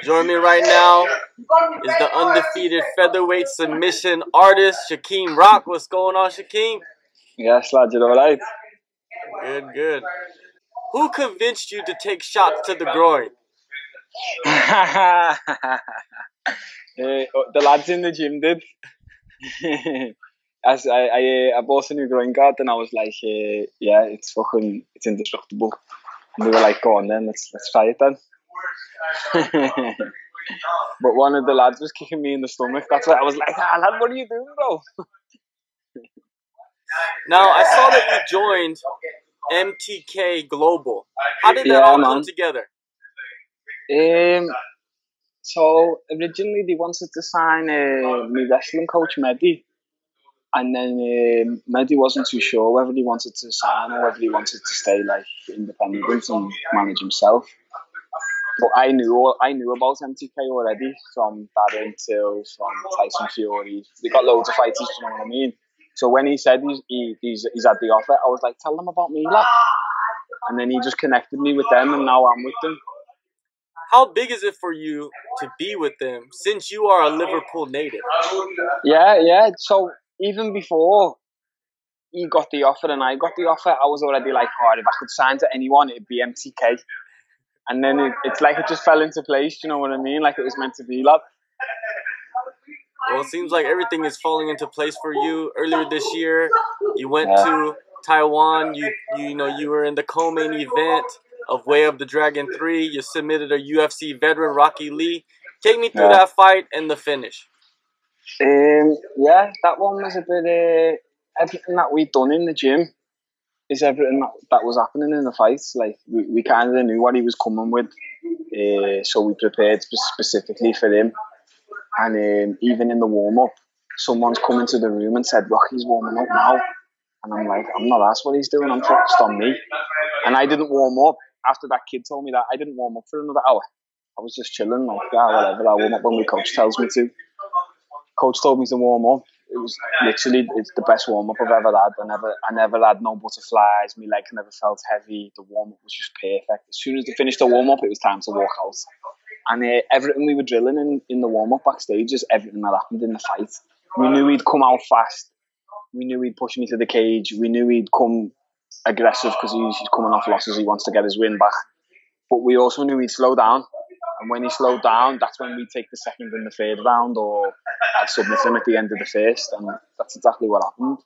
Joining me right now is the undefeated featherweight submission artist, Shaqueme Rock. What's going on, Shaqueme? Yes, lad, you're alright. Good, good. Who convinced you to take shots to the groin? The lads in the gym did. As I bought a new groin guard and I was like, yeah, it's indestructible. And they were like, go on then, let's try it then. But one of the lads was kicking me in the stomach. That's why I was like, lad, what are you doing, bro? Now, I saw that you joined MTK Global. How did that all come together? So originally they wanted to sign my wrestling coach Mehdi, and then Mehdi wasn't too sure whether he wanted to sign or whether he wanted to stay like independent and manage himself. But I knew about MTK already, from Darren Till, from Tyson Fury. They got loads of fighters, you know what I mean? So when he said he's had the offer, I was like, tell them about me, lad. And then he just connected me with them, and now I'm with them. How big is it for you to be with them, since you are a Liverpool native? Yeah. So even before he got the offer and I got the offer, I was already like, oh, if I could sign to anyone, it'd be MTK. And then it's like it just fell into place, you know what I mean? Like it was meant to be, lad. Well, it seems like everything is falling into place for you. Earlier this year, you went to Taiwan. You were in the co-main event of Way of the Dragon 3. You submitted a UFC veteran, Rocky Lee. Take me through that fight and the finish. Yeah, that one was a bit. Everything that we'd done in the gym is everything that was happening in the fight. Like we kind of knew what he was coming with, so we prepared specifically for him. And even in the warm-up, someone's come into the room and said, Rocky's warming up now. And I'm like, I'm not asked what he's doing, I'm focused on me. And I didn't warm up. After that kid told me that, I didn't warm up for another hour. I was just chilling, like, whatever, I'll warm up when my coach tells me to. Coach told me to warm up. It was literally, it's the best warm-up I've ever had. I never had no butterflies, my leg never felt heavy, the warm-up was just perfect. As soon as they finished the warm-up, it was time to walk out. And everything we were drilling in the warm-up backstage is everything that happened in the fight. We knew he'd come out fast. We knew he'd push me to the cage. We knew he'd come aggressive because he's coming off losses. He wants to get his win back. But we also knew he'd slow down. And when he slowed down, that's when we'd take the second and the third round, or I'd submit him at the end of the first. And that's exactly what happened.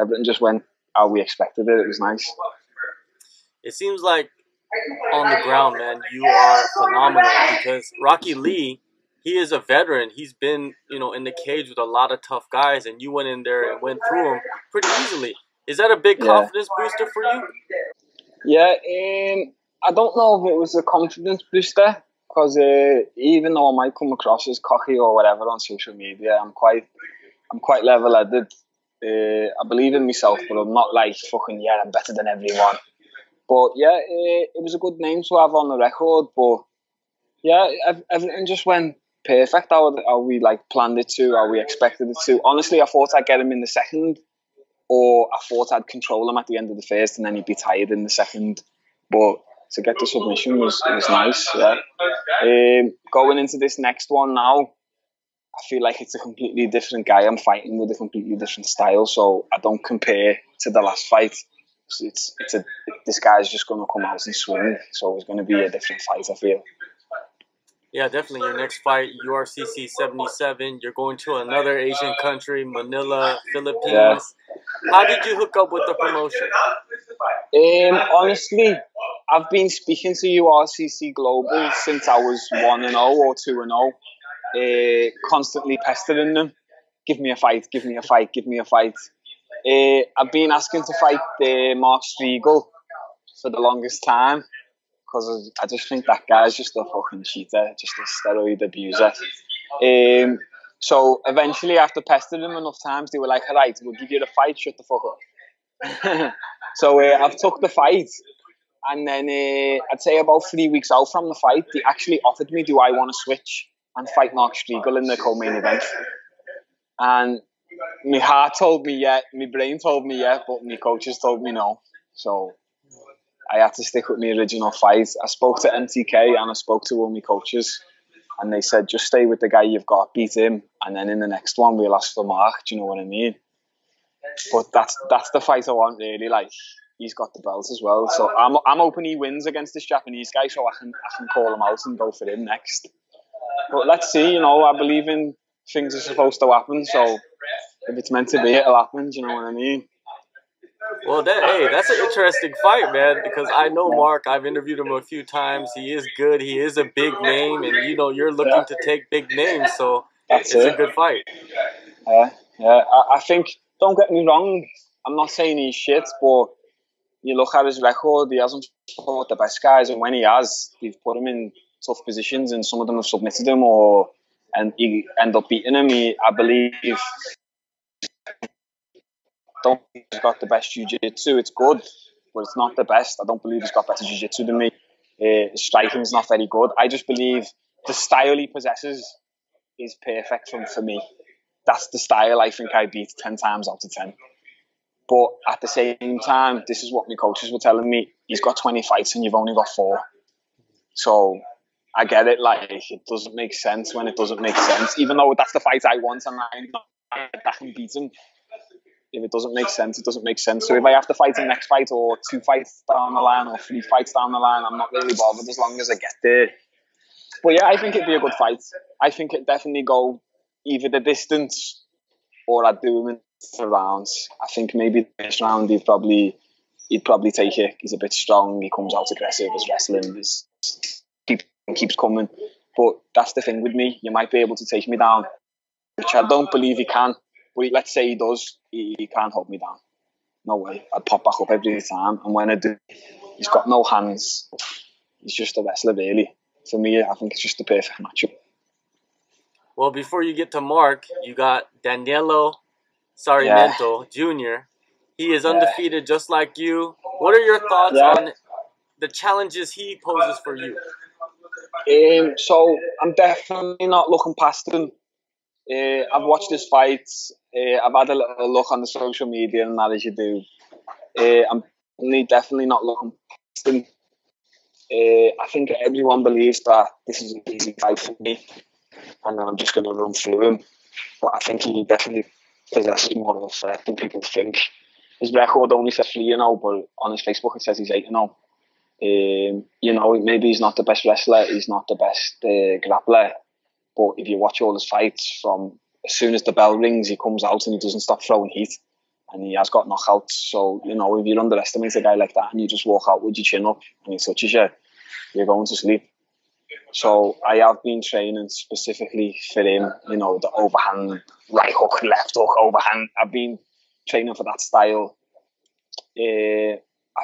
Everything just went how we expected it. It was nice. It seems like on the ground, man, you are phenomenal, because Rocky Lee, he is a veteran. He's been, in the cage with a lot of tough guys, and you went in there and went through them pretty easily. Is that a big confidence booster for you? Yeah, I don't know if it was a confidence booster, because even though I might come across as cocky or whatever on social media, I'm quite level-headed. I believe in myself, but I'm not like fucking, I'm better than everyone. But yeah, it was a good name to have on the record. But yeah, everything just went perfect how we like planned it to, how we expected it to. Honestly, I thought I'd get him in the second, or I thought I'd control him at the end of the first, and then he'd be tired in the second. But to get the submission was nice. Yeah. Going into this next one now, I feel like it's a completely different guy I'm fighting with, a completely different style. So I don't compare to the last fight. This guy's just going to come out and swing, so it's going to be a different fight, I feel. Yeah, definitely. Your next fight, URCC 77. You're going to another Asian country, Manila, Philippines. Yeah. How did you hook up with the promotion? Honestly, I've been speaking to URCC Global since I was 1-0 or 2-0, constantly pestering them. Give me a fight, give me a fight, give me a fight. I've been asking to fight Mark Striegl for the longest time, because I just think that guy's just a fucking cheater, just a steroid abuser. So eventually, after pestering him enough times, they were like, all right, we'll give you the fight, shut the fuck up. So I've took the fight, and then I'd say about 3 weeks out from the fight, they actually offered me, do I want to switch and fight Mark Striegl in the co-main event? And my heart told me yeah, my brain told me yeah, but my coaches told me no. So I had to stick with my original fight. I spoke to MTK and I spoke to all my coaches, and they said, just stay with the guy you've got, beat him, and then in the next one we'll ask for Mark. Do you know what I mean? But that's the fight I want, really. Like, he's got the belt as well, so I'm hoping he wins against this Japanese guy, so I can call him out and go for him next. But let's see. You know, I believe in things are supposed to happen, so if it's meant to be, it'll happen. Do you know what I mean? Well, that's an interesting fight, man, because I know Mark. I've interviewed him a few times. He is good. He is a big name, and you know you're looking to take big names, so it's a good fight. Yeah. I think, don't get me wrong, I'm not saying he's shit, but you look at his record, he hasn't fought the best guys, and when he has, they've put him in tough positions, and some of them have submitted him, and he end up beating him. I believe, don't think he's got the best jiu-jitsu. It's good, but it's not the best. I don't believe he's got better jiu-jitsu than me. His striking's not very good. I just believe the style he possesses is perfect for me. That's the style I think I beat 10 times out of 10. But at the same time, this is what my coaches were telling me. He's got 20 fights and you've only got 4. So I get it. Like, it doesn't make sense when it doesn't make sense. Even though that's the fight I want and I can beat him. If it doesn't make sense, it doesn't make sense. So if I have to fight him next fight, or 2 fights down the line, or 3 fights down the line, I'm not really bothered as long as I get there. But yeah, I think it'd be a good fight. I think it'd definitely go either the distance or I'd do him in the rounds. I think maybe the first round he'd probably take it. He's a bit strong. He comes out aggressive. His wrestling keeps coming. But that's the thing with me. You might be able to take me down, which I don't believe he can. But let's say he does. He can't hold me down. No way. I'd pop back up every time. And when I do, he's got no hands. He's just a wrestler, really. For me, I think it's just the perfect matchup. Well, before you get to Mark, you got Danilo Sarmiento Jr. He is undefeated just like you. What are your thoughts on the challenges he poses for you? So I'm definitely not looking past him. I've watched his fights. I've had a little look on the social media and that, as you do. I'm definitely not looking past him. I think everyone believes that this is an easy fight for me, and I'm just going to run through him. But I think he definitely possesses more of a threat than people think. His record only says 3-0, but on his Facebook it says he's 8-0. You know, maybe he's not the best wrestler, he's not the best grappler, but if you watch all his fights, from as soon as the bell rings, he comes out and he doesn't stop throwing heat, and he has got knockouts. So, you know, if you underestimate a guy like that and you just walk out with your chin up and he touches you, you're going to sleep. So I have been training specifically for him, you know, the overhand, right hook, left hook, overhand. I've been training for that style. I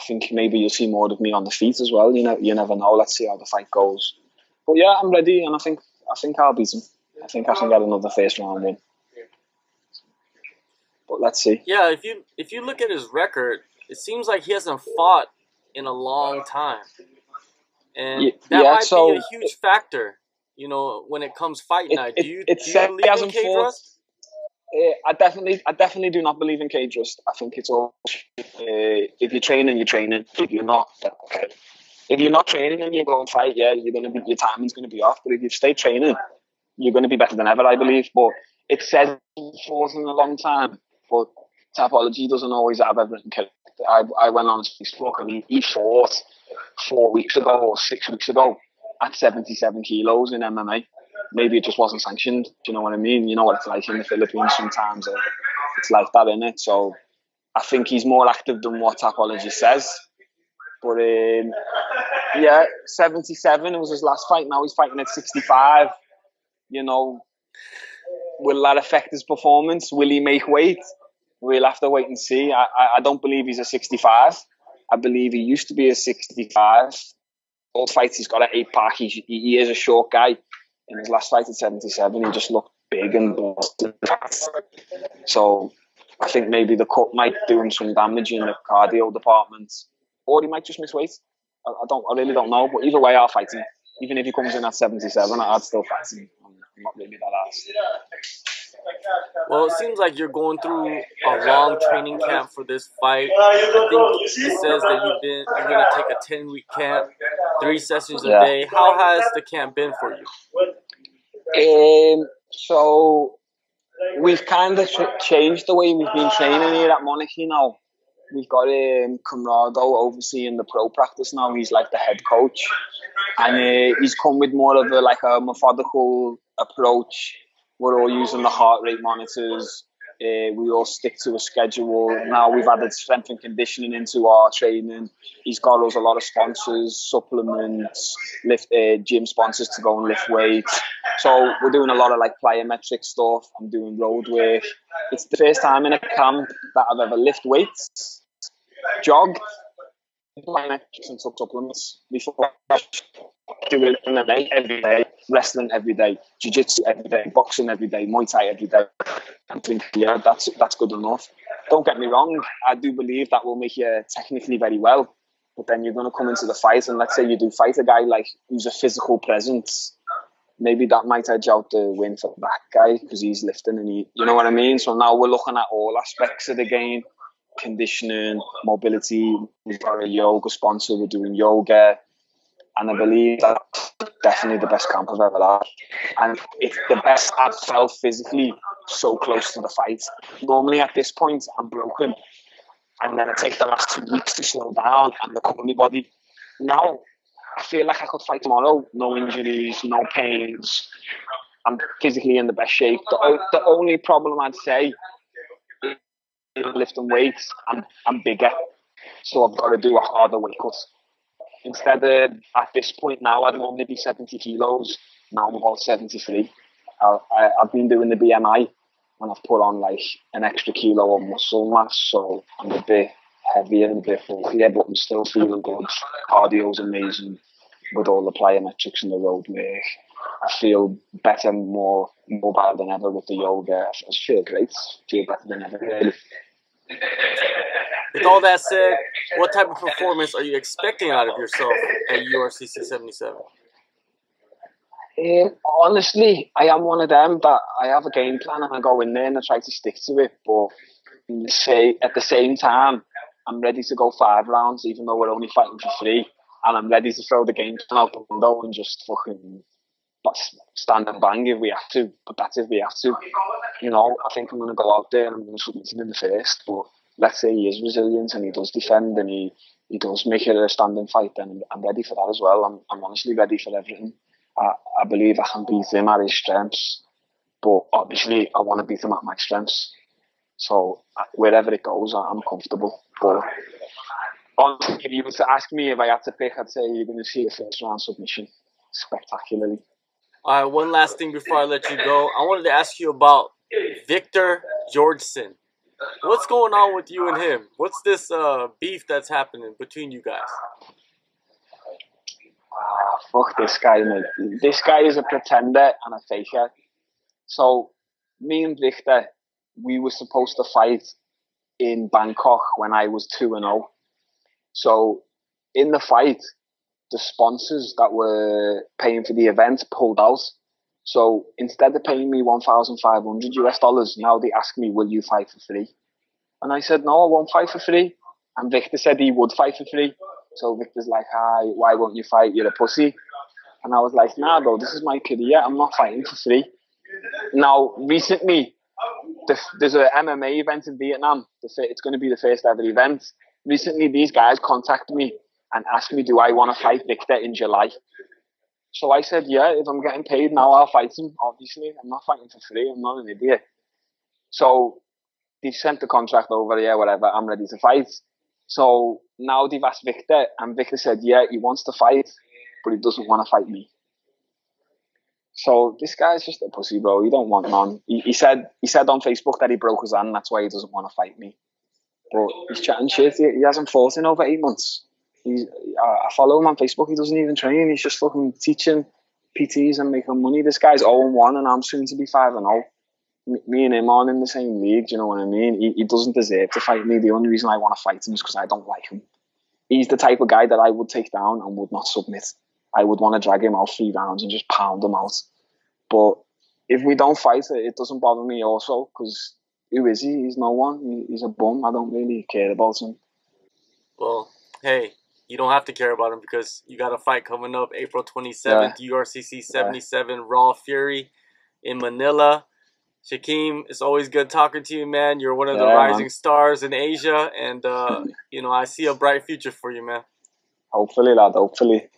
think maybe you'll see more of me on the feet as well. You never know. Let's see how the fight goes. But yeah, I'm ready, and I think I'll beat him. I think I can get another first round win. But let's see. Yeah, if you look at his record, it seems like he hasn't fought in a long time. And that might be a huge factor, you know, when it comes fight night. Do you believe in cage rust? I definitely do not believe in cage rust. I think it's all if you're training, you're training. If you're not, okay. If you're not training and you go and fight, yeah, your timing's gonna be off. But if you stay training, you're gonna be better than ever, I believe. But it says fought in a long time, but Tapology doesn't always have everything correct. I went on his Facebook and he fought 4 weeks ago or 6 weeks ago at 77 kilos in MMA. Maybe it just wasn't sanctioned. Do you know what I mean? You know what it's like in the Philippines sometimes. It's like that, isn't it? So I think he's more active than what Tapology says. But yeah, 77 was his last fight. Now he's fighting at 65. You know, will that affect his performance? Will he make weight? We'll have to wait and see. I don't believe he's a 65. I believe he used to be a 65. All fights he's got an 8-pack. He is a short guy. In his last fight at 77, he just looked big and busted. So I think maybe the cut might do him some damage in the cardio department, or he might just miss weight. I really don't know. But either way, I'll fight him. Even if he comes in at 77, I'd still fight him. I'm not really that arsed. Well, it seems like you're going through a long training camp for this fight. I think it says that you're going to take a 10-week camp, 3 sessions a day. How has the camp been for you? So we've kind of changed the way we've been training here at Monarchy now. We've got Camrado overseeing the pro practice now. He's like the head coach, and he's come with more of a methodical approach. We're all using the heart rate monitors. We all stick to a schedule. Now we've added strength and conditioning into our training. He's got us a lot of sponsors, supplements, gym sponsors to go and lift weights. So we're doing a lot of like plyometric stuff. I'm doing road work. It's the first time in a camp that I've ever lift weights, jogged, plyometrics and supplements. Before doing MMA every day, wrestling every day, jiu-jitsu every day, boxing every day, Muay Thai every day. I think, yeah, that's good enough. Don't get me wrong, I do believe that will make you technically very well. But then you're going to come into the fight, and let's say you do fight a guy like who's a physical presence. Maybe that might edge out the win for that guy because he's lifting and you know what I mean? So now we're looking at all aspects of the game, conditioning, mobility. We've got a yoga sponsor, we're doing yoga. And I believe that's definitely the best camp I've ever had. And it's the best I've felt physically so close to the fight. Normally at this point, I'm broken. And then I take the last 2 weeks to slow down and recover my body. Now, I feel like I could fight tomorrow. No injuries, no pains. I'm physically in the best shape. The only problem I'd say is lifting weights. I'm bigger. So I've got to do a harder weight cut. Instead of, at this point now, I'd normally be 70 kilos. Now I'm about 73. I've been doing the BMI and I've put on like an extra kilo of muscle mass. So I'm a bit heavier and a bit bulkier, but I'm still feeling good. Cardio's amazing with all the plyometrics and the road work. I feel better, more mobile than ever with the yoga. I just feel great. I feel better than ever, really. With all that said, what type of performance are you expecting out of yourself at URCC 77? Honestly, I am one of them that I have a game plan and I go in there and I try to stick to it. But at the same time, I'm ready to go 5 rounds, even though we're only fighting for 3. And I'm ready to throw the game plan out the window and just fucking stand and bang if we have to. But that's if we have to. You know, I think I'm going to go out there and I'm going to submit him in the first. But let's say he is resilient and he does defend and he does make it a standing fight, then I'm ready for that as well. I'm honestly ready for everything. I believe I can beat him at his strengths, but obviously I want to beat him at my strengths. So wherever it goes, I'm comfortable. But honestly, if you were to ask me if I had to pick, I'd say you're going to see a first round submission spectacularly. All right, one last thing before I let you go. I wanted to ask you about Victor Georgsen. What's going on with you and him? What's this beef that's happening between you guys? Fuck this guy, mate. This guy is a pretender and a faker. So, me and Victor, we were supposed to fight in Bangkok when I was 2-0. So, in the fight, the sponsors that were paying for the event pulled out. So, instead of paying me $1,500 now they ask me, will you fight for free? And I said, no, I won't fight for free. And Victor said he would fight for free. So Victor's like, hi, why won't you fight? You're a pussy. And I was like, nah, bro, this is my career. I'm not fighting for free. Now, recently, there's an MMA event in Vietnam. It's going to be the first ever event. Recently, these guys contacted me and asked me, do I want to fight Victor in July? So I said, yeah, if I'm getting paid now, I'll fight him. Obviously, I'm not fighting for free. I'm not an idiot. So they sent the contract over, yeah, whatever, I'm ready to fight. So now they've asked Victor, and Victor said, yeah, he wants to fight, but he doesn't want to fight me. So this guy's just a pussy, bro. He don't want none. He said on Facebook that he broke his hand, that's why he doesn't want to fight me. But he's chatting shit. He hasn't fought in over 8 months. I follow him on Facebook. He doesn't even train. He's just fucking teaching PTs and making money. This guy's 0-1 and I'm soon to be 5-0. Me and him aren't in the same league, do you know what I mean? He doesn't deserve to fight me. The only reason I want to fight him is because I don't like him. He's the type of guy that I would take down and would not submit. I would want to drag him out 3 rounds and just pound him out. But if we don't fight, it doesn't bother me also, because who is he? He's no one. He's a bum. I don't really care about him. Well, hey, you don't have to care about him because you got a fight coming up April 27th, URCC 77 Raw Fury in Manila. Shaqueme, it's always good talking to you, man. You're one of the rising stars in Asia, and you know, I see a bright future for you, man. Hopefully, lad. Hopefully.